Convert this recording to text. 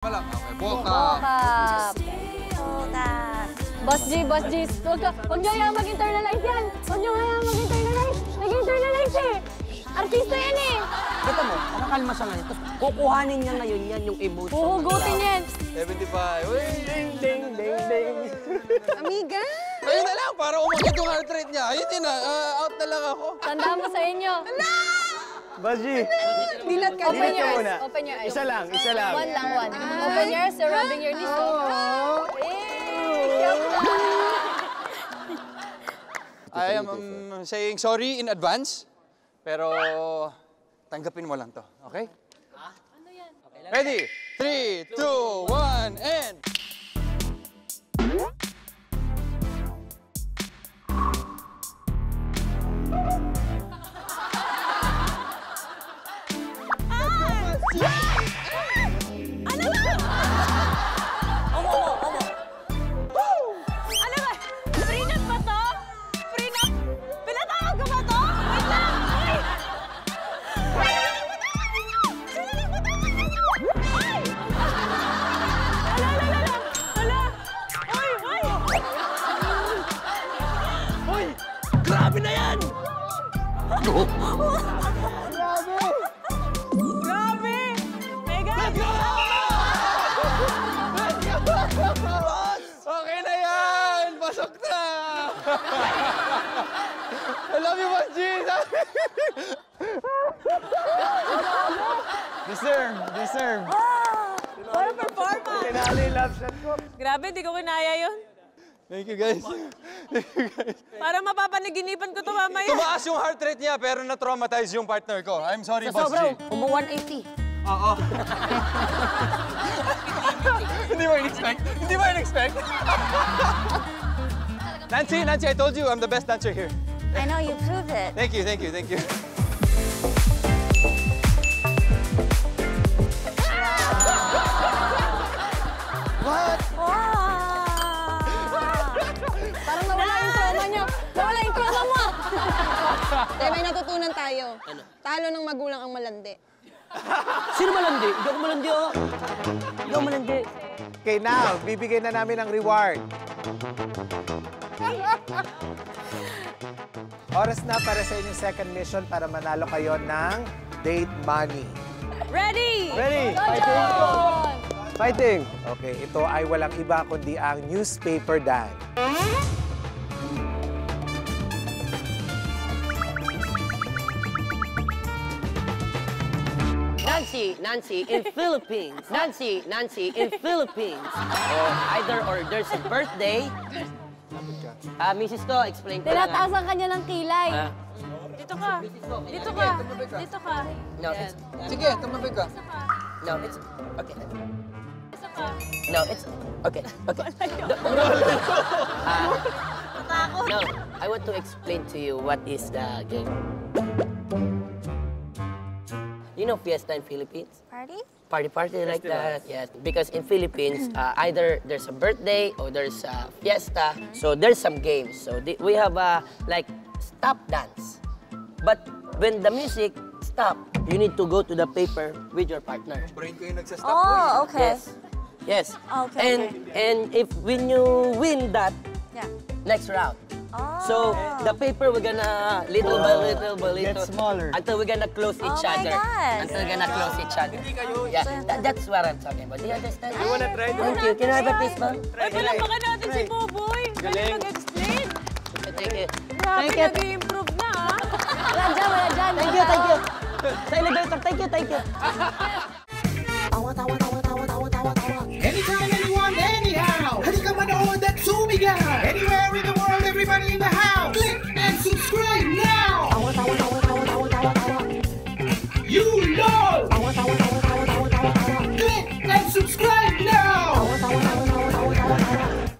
Walang, okay. Bokap. Boss G. Huwag niyo hayaan mag-internalize yan. Huwag niyo hayaan mag-internalize. Nag-internalize eh. Artista yan eh. Kita mo, nakakalma siya ngayon. Tapos kukuhanin niya ngayon yan yung emotion. Huhugutin yan. 75. Uy, ding, ding, ding, ding. Amiga. Ayun na lang, para umakit yung heart rate niya. Ayun din na, out na lang ako. Tandaan mo sa inyo. Baji! Dilat ka. Open your eyes. muna. Open your eyes. Isa lang. One lang, one. Open your eyes, you're rubbing your knees. I am saying sorry in advance, pero tanggapin mo lang to, okay? Ano yan? Ready? 3, 2, 1, and... Grabe na yan! Grabe! Mega! Let's go! Okay na yan! Pasok na! I love you, Boss G! Deserve. What a performance! Kinali yung love shot ko. Grabe, di ko kinaya yun. Thank you, guys. Parang mapapanaginipan ko to mamaya. Tumaas yung heart rate niya, pero na-traumatize yung partner ko. I'm sorry, Boss G. Umu 180. Oo. Hindi mo in-expect? Hindi mo in-expect? Nancy, I told you I'm the best dancer here. I know, you proved it. Thank you. What? Parang nawala yung trauma niyo. Nawala yung trauma mo. May natutunan tayo. Ano? Talo ng magulang ang malandi. Sino malandi? Hindi ako malandi, oh. Hindi ako malandi. Okay, now, bibigyan na namin ng reward. Oras na para sa inyong second mission para manalo kayo ng date money. Ready! Ready? Fighting! Okay, ito ay walang iba kundi ang newspaper dance. Nancy, in Philippines. Nancy, in Philippines. Or there's a birthday. Mrs. ko, explain ko lang. Tinataasan ka niya ng kilay. Dito ka. Dito ka. No, it's... Sige, tumabig ka. No, it's... Okay. Isa ka. No, it's... Okay. No, I want to explain to you what is the game. You know fiesta in Philippines? Party like that, yes. Because in Philippines, either there's a birthday or there's a fiesta, so there's some games. So we have a like stop dance. But when the music stop, you need to go to the paper with your partner. Brain ko yung nagsastop. Oh, okay. Yes. Okay. And if when you win that, next round. So the paper we're gonna little by little Get smaller. until we're gonna close each other. Until we're gonna close each other. Yeah, that's what I'm talking about. Do you understand? You wanna try to? Thank you. Can I have a piece, ma'am? Ay, palakpakan natin si Boboy. Galing mag-explain. Thank you. Grabe, nag-i-improve na, ha? Wala dyan. Thank you. Sa elevator, thank you. Anytime